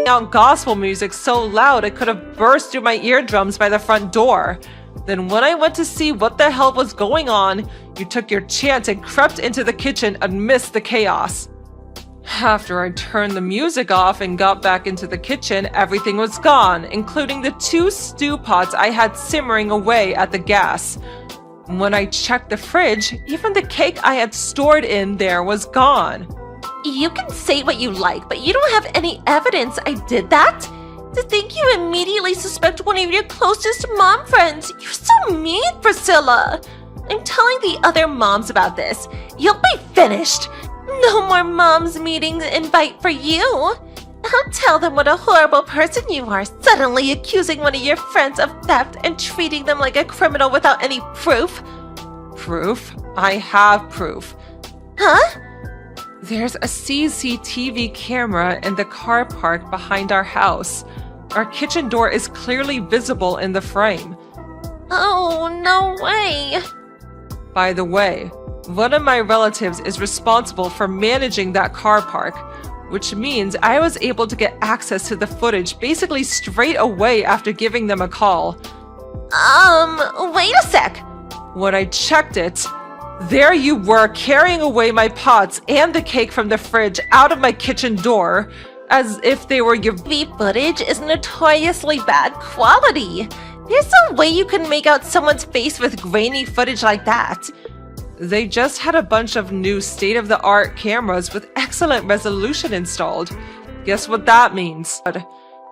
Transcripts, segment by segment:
out gospel music so loud it could have burst through my eardrums by the front door. Then when I went to see what the hell was going on, you took your chance and crept into the kitchen amidst the chaos. After I turned the music off and got back into the kitchen, everything was gone, including the 2 stew pots I had simmering away at the gas. When I checked the fridge, even the cake I had stored in there was gone. You can say what you like, but you don't have any evidence I did that? To think you immediately suspect one of your closest mom friends. You're so mean, Priscilla. I'm telling the other moms about this. You'll be finished. No more moms meetings invite for you. I'll tell them what a horrible person you are, suddenly accusing one of your friends of theft and treating them like a criminal without any proof. Proof? I have proof. Huh? There's a CCTV camera in the car park behind our house. Our kitchen door is clearly visible in the frame. Oh, no way. By the way, one of my relatives is responsible for managing that car park, which means I was able to get access to the footage basically straight away after giving them a call. Wait a sec. When I checked it, there you were carrying away my pots and the cake from the fridge out of my kitchen door, as if they were your— The footage is notoriously bad quality. There's no way you can make out someone's face with grainy footage like that. They just had a bunch of new state-of-the-art cameras with excellent resolution installed. Guess what that means?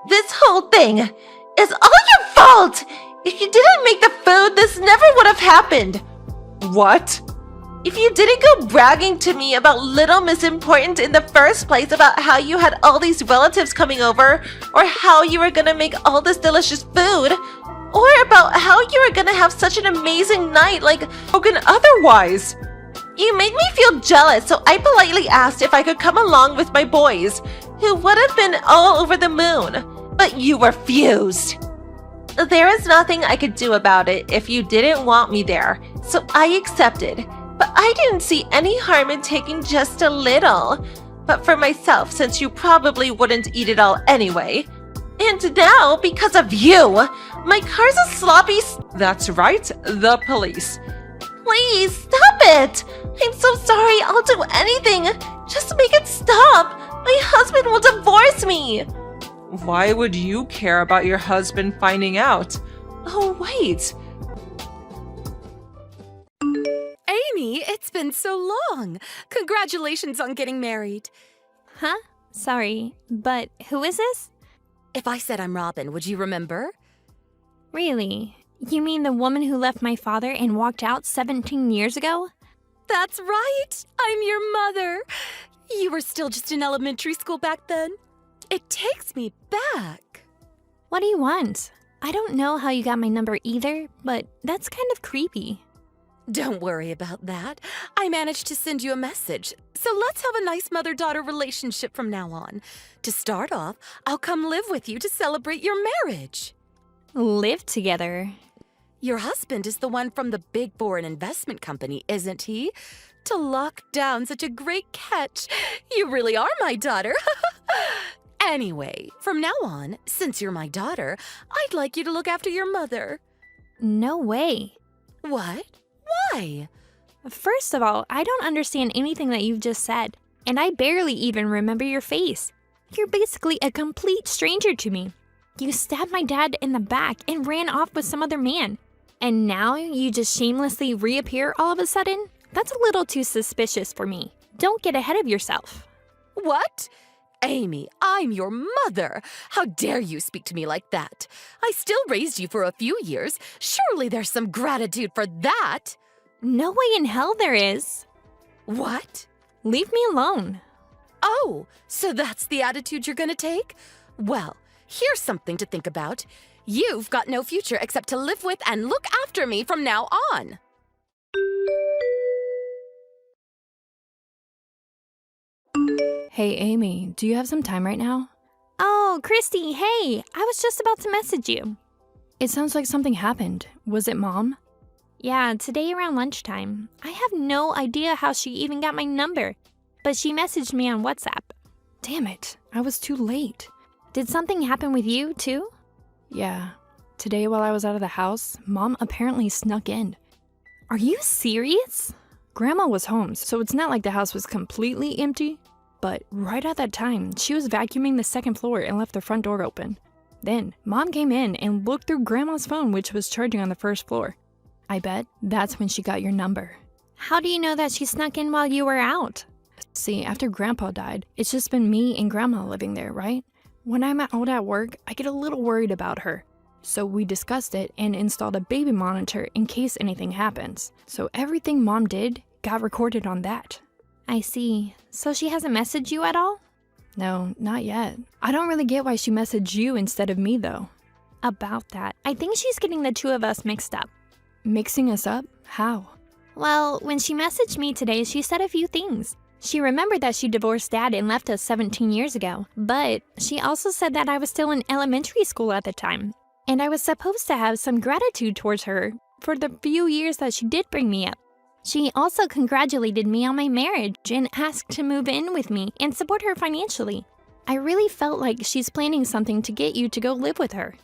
This whole thing is all your fault! If you didn't make the food, this never would have happened. What? If you didn't go bragging to me about Little Miss Important in the first place about how you had all these relatives coming over, or how you were gonna make all this delicious food, or about how you were gonna have such an amazing night like spoken otherwise. You made me feel jealous, so I politely asked if I could come along with my boys, who would have been all over the moon, but you refused. There is nothing I could do about it if you didn't want me there, so I accepted. But I didn't see any harm in taking just a little. But for myself, since you probably wouldn't eat it all anyway. And now, because of you, my car's a sloppy— That's right, the police. Please, stop it! I'm so sorry, I'll do anything. Just make it stop. My husband will divorce me. Why would you care about your husband finding out? Oh, wait. Amy, it's been so long. Congratulations on getting married. Huh? Sorry, but who is this? If I said I'm Robin, would you remember? Really? You mean the woman who left my father and walked out 17 years ago? That's right. I'm your mother. You were still just in elementary school back then. It takes me back. What do you want? I don't know how you got my number either, but that's kind of creepy. Don't worry about that. I managed to send you a message. So let's have a nice mother-daughter relationship from now on. To start off, I'll come live with you to celebrate your marriage. Live together? Your husband is the one from the big foreign investment company, isn't he? To lock down such a great catch. You really are my daughter. Anyway, from now on, since you're my daughter, I'd like you to look after your mother. No way. What? Why? First of all, I don't understand anything that you've just said, and I barely even remember your face. You're basically a complete stranger to me. You stabbed my dad in the back and ran off with some other man. And now you just shamelessly reappear all of a sudden? That's a little too suspicious for me. Don't get ahead of yourself. What? Amy, I'm your mother. How dare you speak to me like that? I still raised you for a few years. Surely there's some gratitude for that. No way in hell there is. What? Leave me alone. Oh, so that's the attitude you're gonna take? Well, here's something to think about. You've got no future except to live with and look after me from now on. Hey, Amy, do you have some time right now? Oh, Christy, hey, I was just about to message you. It sounds like something happened. Was it Mom? Yeah, today around lunchtime. I have no idea how she even got my number, but she messaged me on WhatsApp. Damn it, I was too late. Did something happen with you, too? Yeah. Today while I was out of the house, Mom apparently snuck in. Are you serious? Grandma was home, so it's not like the house was completely empty. But right at that time, she was vacuuming the second floor and left the front door open. Then, Mom came in and looked through Grandma's phone, which was charging on the first floor. I bet that's when she got your number. How do you know that she snuck in while you were out? See, after Grandpa died, it's just been me and Grandma living there, right? When I'm out at work, I get a little worried about her. So we discussed it and installed a baby monitor in case anything happens. So everything Mom did got recorded on that. I see. So she hasn't messaged you at all? No, not yet. I don't really get why she messaged you instead of me, though. About that, I think she's getting the two of us mixed up. Mixing us up? How? Well, when she messaged me today, she said a few things. She remembered that she divorced Dad and left us 17 years ago, but she also said that I was still in elementary school at the time, and I was supposed to have some gratitude towards her for the few years that she did bring me up. She also congratulated me on my marriage and asked to move in with me and support her financially. I really felt like she's planning something to get you to go live with her.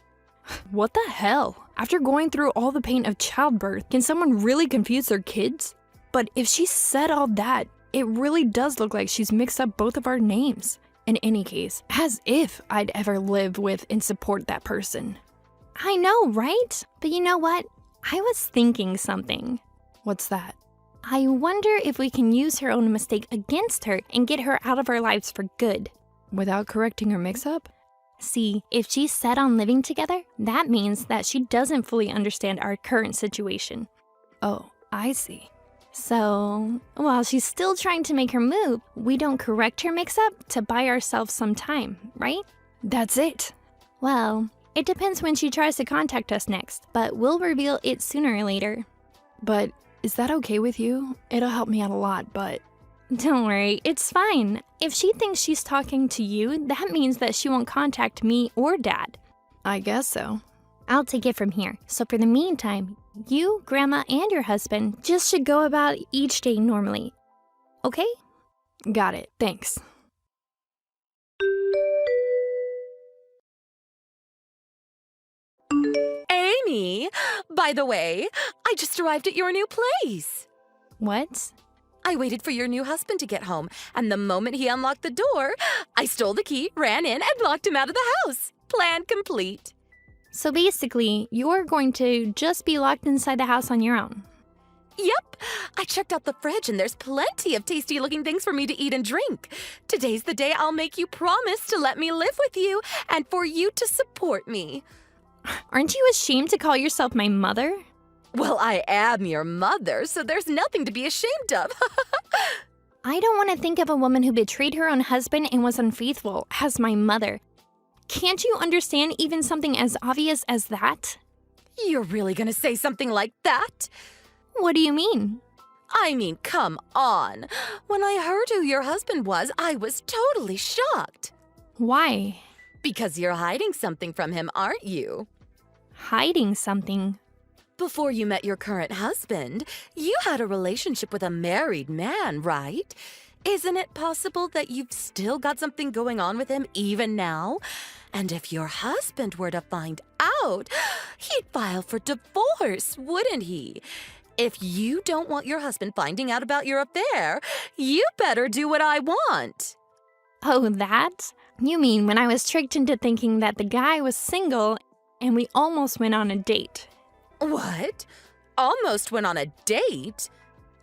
What the hell? After going through all the pain of childbirth, can someone really confuse their kids? But if she said all that, it really does look like she's mixed up both of our names. In any case, as if I'd ever live with and support that person. I know, right? But you know what? I was thinking something. What's that? I wonder if we can use her own mistake against her and get her out of our lives for good. Without correcting her mix-up? See, if she's set on living together, that means that she doesn't fully understand our current situation. Oh, I see. So, while she's still trying to make her move, we don't correct her mix-up to buy ourselves some time, right? That's it. Well, it depends when she tries to contact us next, but we'll reveal it sooner or later. But is that okay with you? It'll help me out a lot, but... Don't worry, it's fine. If she thinks she's talking to you, that means that she won't contact me or Dad. I guess so. I'll take it from here. So for the meantime, you, Grandma, and your husband just should go about each day normally. Okay? Got it. Thanks. Amy, by the way, I just arrived at your new place. What? I waited for your new husband to get home, and the moment he unlocked the door, I stole the key, ran in, and locked him out of the house. Plan complete. So basically, you're going to just be locked inside the house on your own. Yep, I checked out the fridge and there's plenty of tasty-looking things for me to eat and drink. Today's the day I'll make you promise to let me live with you and for you to support me. Aren't you ashamed to call yourself my mother? Well, I am your mother, so there's nothing to be ashamed of. I don't want to think of a woman who betrayed her own husband and was unfaithful as my mother. Can't you understand even something as obvious as that? You're really gonna say something like that? What do you mean? I mean, come on. When I heard who your husband was, I was totally shocked. Why? Because you're hiding something from him, aren't you? Hiding something? Before you met your current husband, you had a relationship with a married man, right? Isn't it possible that you've still got something going on with him even now? And if your husband were to find out, he'd file for divorce, wouldn't he? If you don't want your husband finding out about your affair, you better do what I want. Oh, that? You mean when I was tricked into thinking that the guy was single and we almost went on a date? What? Almost went on a date?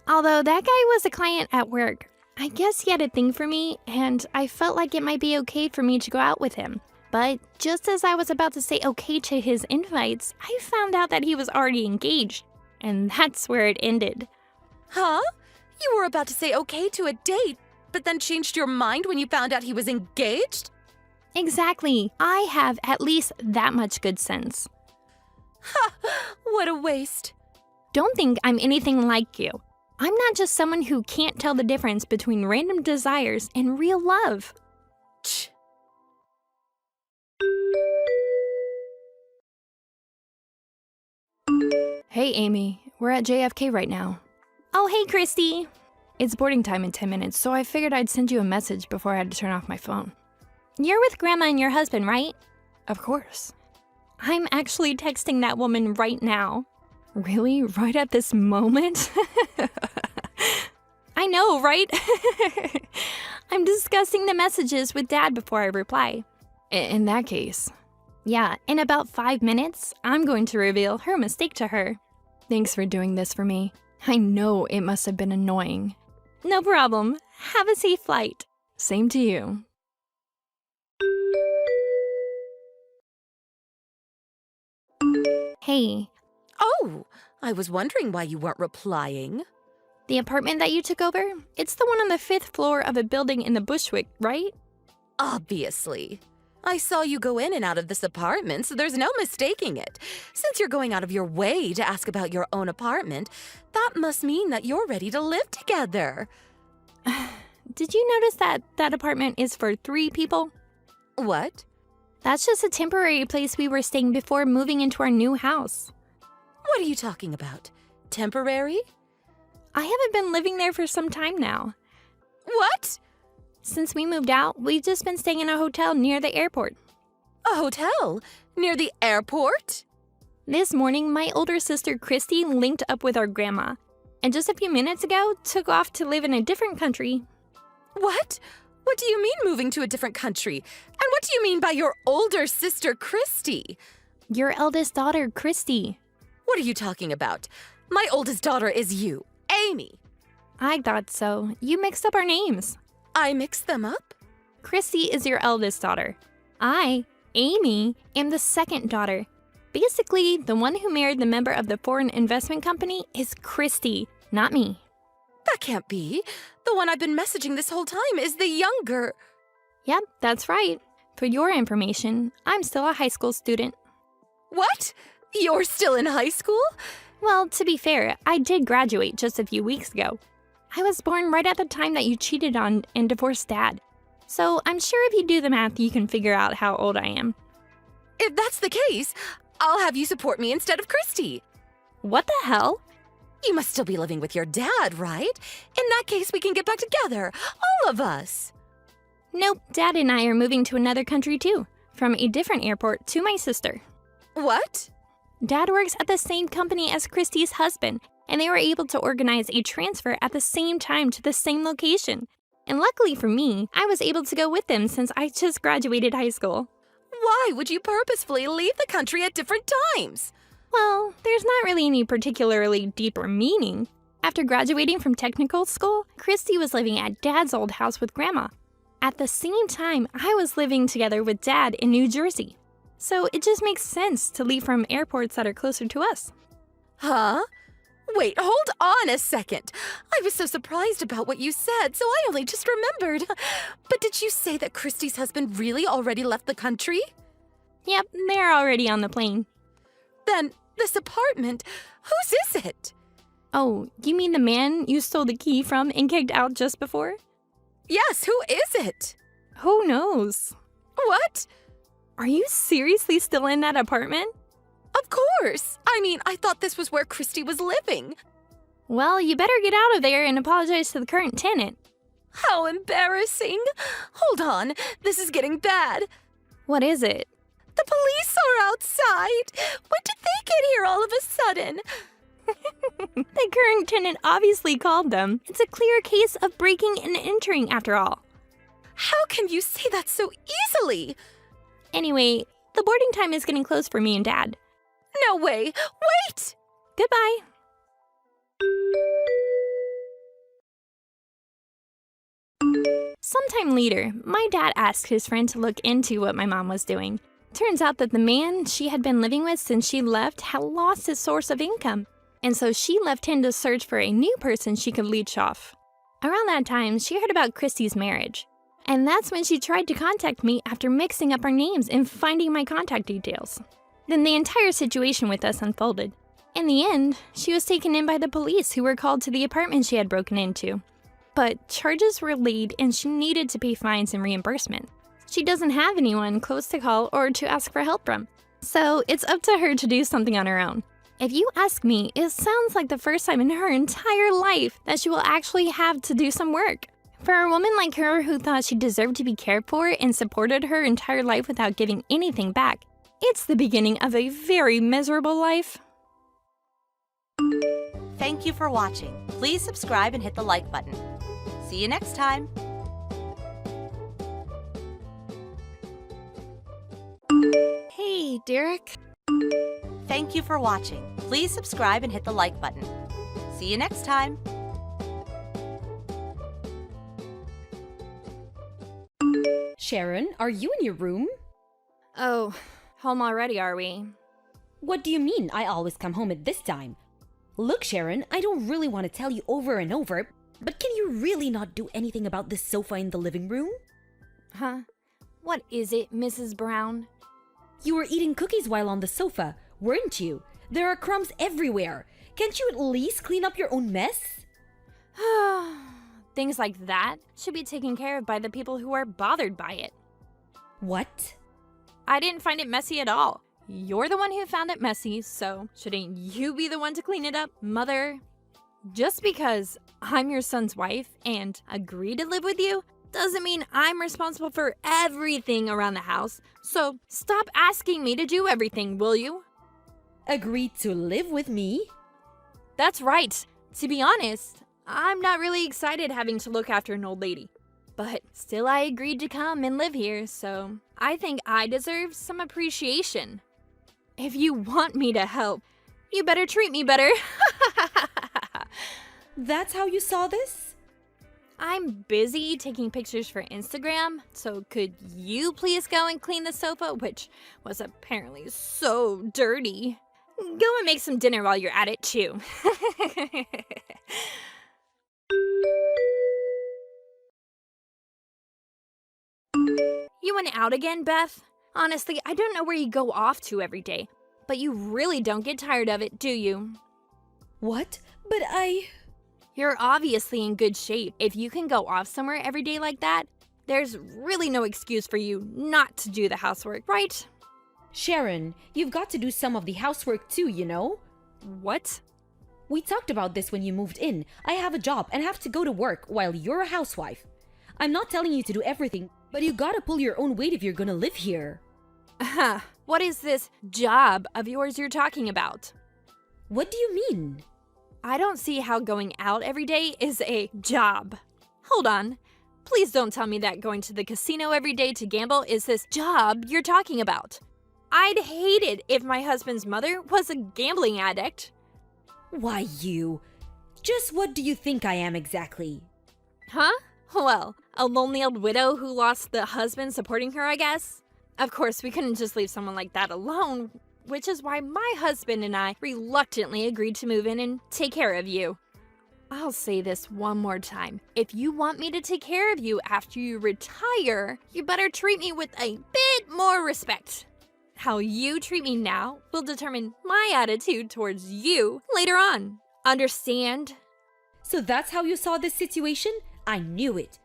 Although that guy was a client at work, I guess he had a thing for me, and I felt like it might be okay for me to go out with him. But just as I was about to say okay to his invites, I found out that he was already engaged, and that's where it ended. Huh? You were about to say okay to a date, but then changed your mind when you found out he was engaged? Exactly. I have at least that much good sense. Ha! What a waste. Don't think I'm anything like you. I'm not just someone who can't tell the difference between random desires and real love. Ch. Hey, Amy. We're at JFK right now. Oh, hey, Christy. It's boarding time in 10 minutes, so I figured I'd send you a message before I had to turn off my phone. You're with Grandma and your husband, right? Of course. I'm actually texting that woman right now. Really? Right at this moment? I know, right? I'm discussing the messages with Dad before I reply. In that case. Yeah, in about 5 minutes, I'm going to reveal her mistake to her. Thanks for doing this for me. I know it must have been annoying. No problem. Have a safe flight. Same to you. Hey, Oh, I was wondering why you weren't replying. the apartment that you took over? It's the one on the 5th floor of a building in the Bushwick, right? Obviously. I saw you go in and out of this apartment, so there's no mistaking it. Since you're going out of your way to ask about your own apartment, that must mean that you're ready to live together. Did you notice that that apartment is for 3 people? What? That's just a temporary place we were staying before moving into our new house. What are you talking about? Temporary? I haven't been living there for some time now. What? Since we moved out, we've just been staying in a hotel near the airport. A hotel? Near the airport? This morning, my older sister Christy linked up with our grandma, and just a few minutes ago, took off to live in a different country. What? What do you mean moving to a different country? And what do you mean by your older sister, Christy? Your eldest daughter, Christy. What are you talking about? My oldest daughter is you, Amy. I thought so. You mixed up our names. I mixed them up? Christy is your eldest daughter. I, Amy, am the second daughter. Basically, the one who married the member of the foreign investment company is Christy, not me. That can't be. The one I've been messaging this whole time is the younger. Yep, that's right. For your information, I'm still a high school student. What? You're still in high school? Well, to be fair, I did graduate just a few weeks ago. I was born right at the time that you cheated on and divorced Dad. So I'm sure if you do the math, you can figure out how old I am. If that's the case, I'll have you support me instead of Christy. What the hell? You must still be living with your dad, right? In that case, we can get back together, all of us. Nope, Dad and I are moving to another country too, from a different airport to my sister. What? Dad works at the same company as Christy's husband, and they were able to organize a transfer at the same time to the same location. And luckily for me, I was able to go with them since I just graduated high school. Why would you purposefully leave the country at different times? Well, there's not really any particularly deeper meaning. After graduating from technical school, Christy was living at Dad's old house with Grandma. At the same time, I was living together with Dad in New Jersey. So it just makes sense to leave from airports that are closer to us. Huh? Wait, hold on a second. I was so surprised about what you said, so I only just remembered. But did you say that Christy's husband really already left the country? Yep, they're already on the plane. Then, this apartment, whose is it? Oh, you mean the man you stole the key from and kicked out just before? Yes, who is it? Who knows? What? Are you seriously still in that apartment? Of course. I mean, I thought this was where Christy was living. Well, you better get out of there and apologize to the current tenant. How embarrassing. Hold on, this is getting bad. What is it? The police are outside. When did they get here all of a sudden? The current tenant obviously called them. It's a clear case of breaking and entering after all. How can you say that so easily? Anyway, the boarding time is getting close for me and Dad. No way. Wait! Goodbye. Sometime later, my dad asked his friend to look into what my mom was doing. Turns out that the man she had been living with since she left had lost his source of income, and so she left him to search for a new person she could leech off. Around that time, she heard about Christy's marriage, and that's when she tried to contact me after mixing up our names and finding my contact details. Then the entire situation with us unfolded. In the end, she was taken in by the police who were called to the apartment she had broken into. But charges were laid and she needed to pay fines and reimbursement. She doesn't have anyone close to call or to ask for help from. So it's up to her to do something on her own. If you ask me, it sounds like the first time in her entire life that she will actually have to do some work. For a woman like her who thought she deserved to be cared for and supported her entire life without giving anything back, it's the beginning of a very miserable life. Thank you for watching. Please subscribe and hit the like button. See you next time. Hey, Derek. Thank you for watching. Please subscribe and hit the like button. See you next time. Sharon, are you in your room? Oh, home already, are we? What do you mean I always come home at this time? Look, Sharon, I don't really want to tell you over and over, but can you really not do anything about this sofa in the living room? Huh? What is it, Mrs. Brown? You were eating cookies while on the sofa, weren't you? There are crumbs everywhere. Can't you at least clean up your own mess? Things like that should be taken care of by the people who are bothered by it. What? I didn't find it messy at all. You're the one who found it messy, so shouldn't you be the one to clean it up, Mother? Just because I'm your son's wife and agree to live with you doesn't mean I'm responsible for everything around the house. So stop asking me to do everything, will you? Agreed to live with me? That's right. To be honest, I'm not really excited having to look after an old lady. But still I agreed to come and live here, so I think I deserve some appreciation. If you want me to help, you better treat me better. That's how you saw this? I'm busy taking pictures for Instagram, so could you please go and clean the sofa, which was apparently so dirty? Go and make some dinner while you're at it, too. You went out again, Beth? Honestly, I don't know where you go off to every day, but you really don't get tired of it, do you? What? But You're obviously in good shape. If you can go off somewhere every day like that, there's really no excuse for you not to do the housework, right? Sharon, you've got to do some of the housework too, you know? What? We talked about this when you moved in. I have a job and have to go to work while you're a housewife. I'm not telling you to do everything, but you gotta pull your own weight if you're gonna live here. What is this job of yours you're talking about? What do you mean? I don't see how going out every day is a job. Hold on. Please don't tell me that going to the casino every day to gamble is this job you're talking about. I'd hate it if my husband's mother was a gambling addict. Why you? Just what do you think I am exactly? Huh? Well, a lonely old widow who lost the husband supporting her, I guess. Of course, we couldn't just leave someone like that alone, which is why my husband and I reluctantly agreed to move in and take care of you. I'll say this one more time. If you want me to take care of you after you retire, you better treat me with a bit more respect. How you treat me now will determine my attitude towards you later on. Understand? So that's how you saw this situation? I knew it.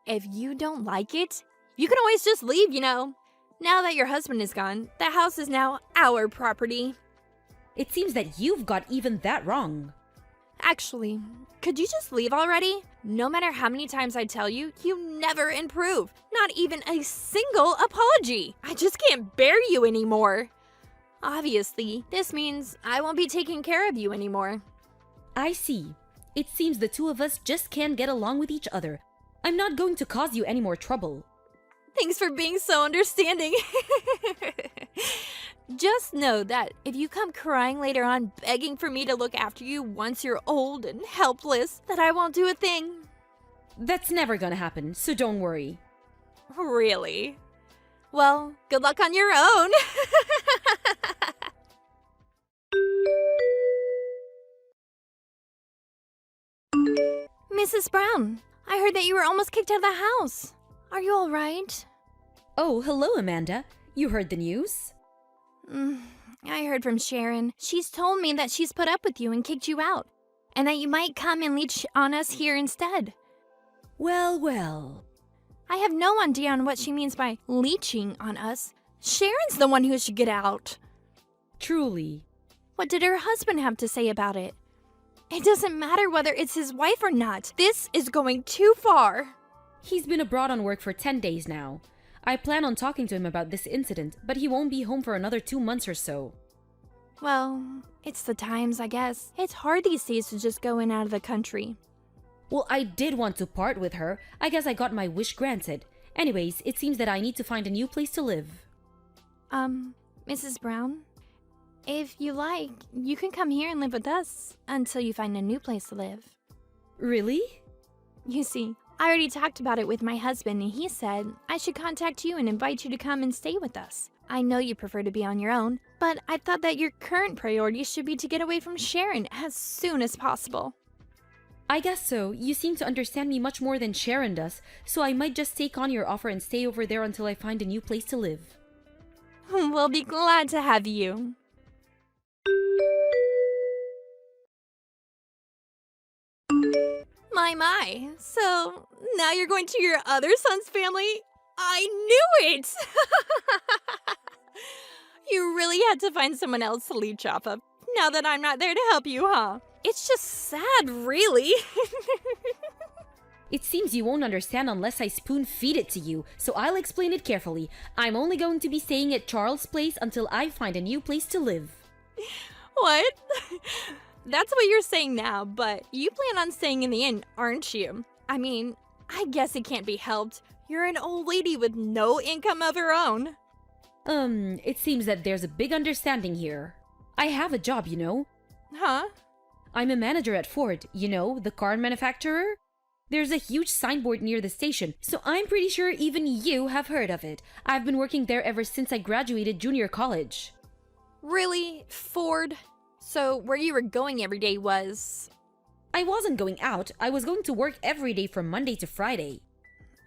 If you don't like it, you can always just leave, you know. Now that your husband is gone, the house is now our property. It seems that you've got even that wrong. Actually, could you just leave already? No matter how many times I tell you, you never improve. Not even a single apology. I just can't bear you anymore. Obviously, this means I won't be taking care of you anymore. I see. It seems the two of us just can't get along with each other. I'm not going to cause you any more trouble. Thanks for being so understanding. Just know that if you come crying later on begging for me to look after you once you're old and helpless, that I won't do a thing. That's never gonna happen, so don't worry. Really? Well, good luck on your own. Mrs. Brown, I heard that you were almost kicked out of the house. Are you all right? Oh, hello, Amanda. You heard the news? I heard from Sharon. She's told me that she's put up with you and kicked you out, and that you might come and leech on us here instead. Well, well. I have no idea on what she means by leeching on us. Sharon's the one who should get out. Truly. What did her husband have to say about it? It doesn't matter whether it's his wife or not. This is going too far. He's been abroad on work for 10 days now. I plan on talking to him about this incident, but he won't be home for another 2 months or so. Well, it's the times, I guess. It's hard these days to just go in and out of the country. Well, I did want to part with her. I guess I got my wish granted. Anyways, it seems that I need to find a new place to live. Mrs. Brown? If you like, you can come here and live with us until you find a new place to live. Really? You see, I already talked about it with my husband and he said I should contact you and invite you to come and stay with us. I know you prefer to be on your own, but I thought that your current priority should be to get away from Sharon as soon as possible. I guess so. You seem to understand me much more than Sharon does, so I might just take on your offer and stay over there until I find a new place to live. We'll be glad to have you. My. So, now you're going to your other son's family? I knew it! You really had to find someone else to leech off of, now that I'm not there to help you, huh? It's just sad, really. It seems you won't understand unless I spoon feed it to you, so I'll explain it carefully. I'm only going to be staying at Charles' place until I find a new place to live. What? That's what you're saying now, but you plan on staying in the inn, aren't you? I mean, I guess it can't be helped. You're an old lady with no income of her own. It seems that there's a big understanding here. I have a job, you know. Huh? I'm a manager at Ford, you know, the car manufacturer. There's a huge signboard near the station, so I'm pretty sure even you have heard of it. I've been working there ever since I graduated junior college. Really? Ford? So where you were going every day was... I wasn't going out. I was going to work every day from Monday to Friday.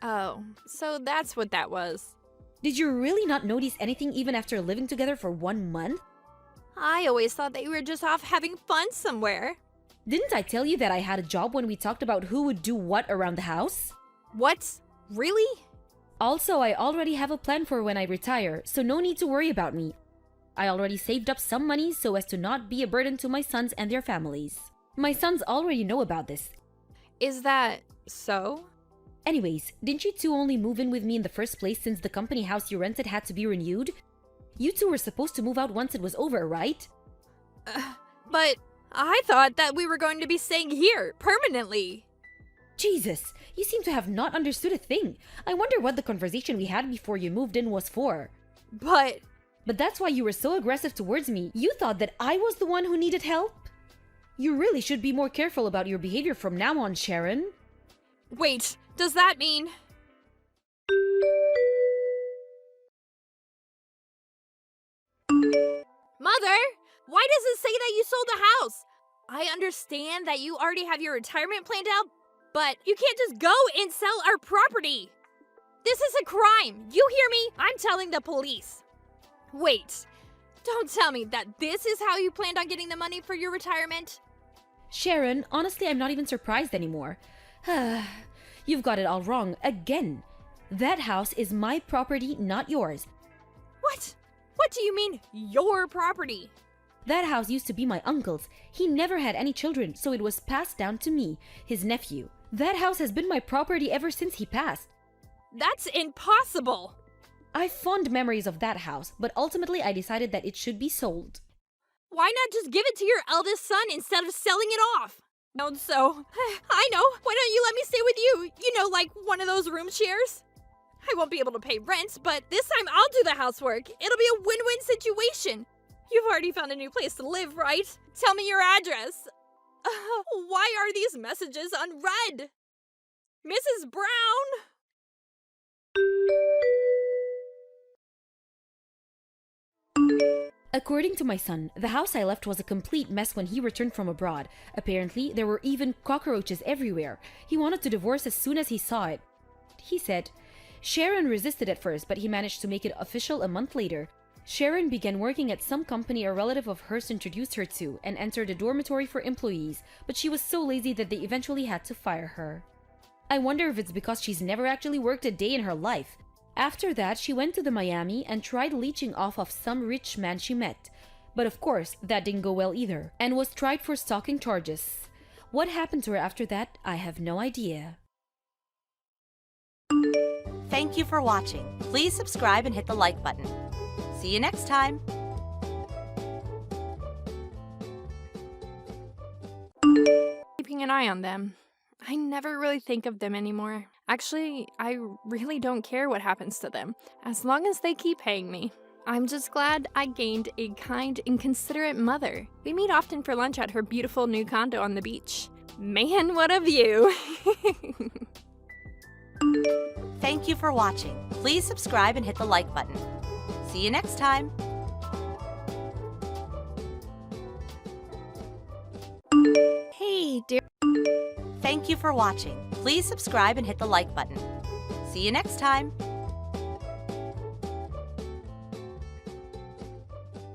Oh, so that's what that was. Did you really not notice anything even after living together for 1 month? I always thought that you were just off having fun somewhere. Didn't I tell you that I had a job when we talked about who would do what around the house? What? Really? Also, I already have a plan for when I retire, so no need to worry about me. I already saved up some money so as to not be a burden to my sons and their families. My sons already know about this. Is that so? Anyways, didn't you two only move in with me in the first place since the company house you rented had to be renewed? You two were supposed to move out once it was over, right? But I thought that we were going to be staying here permanently. Jesus, you seem to have not understood a thing. I wonder what the conversation we had before you moved in was for. But that's why you were so aggressive towards me. You thought that I was the one who needed help? You really should be more careful about your behavior from now on, Sharon. wait, does that mean... Mother, why does it say that you sold the house? I understand that you already have your retirement planned out, but you can't just go and sell our property. This is a crime. You hear me? I'm telling the police. Wait, don't tell me that this is how you planned on getting the money for your retirement? Sharon, honestly, I'm not even surprised anymore. You've got it all wrong again. That house is my property, not yours. What? What do you mean, your property? That house used to be my uncle's. He never had any children, so it was passed down to me, his nephew. That house has been my property ever since he passed. That's impossible! I've fond memories of that house, but ultimately I decided that it should be sold. Why not just give it to your eldest son instead of selling it off? No, so, I know. Why don't you let me stay with you? You know, like one of those room shares? I won't be able to pay rent, but this time I'll do the housework. It'll be a win-win situation. You've already found a new place to live, right? Tell me your address. Why are these messages unread? Mrs. Brown? According to my son, the house I left was a complete mess when he returned from abroad. Apparently, there were even cockroaches everywhere. He wanted to divorce as soon as he saw it. He said, Sharon resisted at first, but he managed to make it official a month later. Sharon began working at some company a relative of hers introduced her to and entered a dormitory for employees, but she was so lazy that they eventually had to fire her. I wonder if it's because she's never actually worked a day in her life. After that, she went to the Miami and tried leeching off of some rich man she met. But of course, that didn't go well either, and was tried for stalking charges. What happened to her after that, I have no idea. Thank you for watching. Please subscribe and hit the like button. See you next time. Keeping an eye on them. I never really think of them anymore. Actually, I really don't care what happens to them, as long as they keep paying me. I'm just glad I gained a kind and considerate mother. We meet often for lunch at her beautiful new condo on the beach. Man, what a view! Thank you for watching. Please subscribe and hit the like button. See you next time. Hey, dear. Thank you for watching. Please subscribe and hit the like button. See you next time.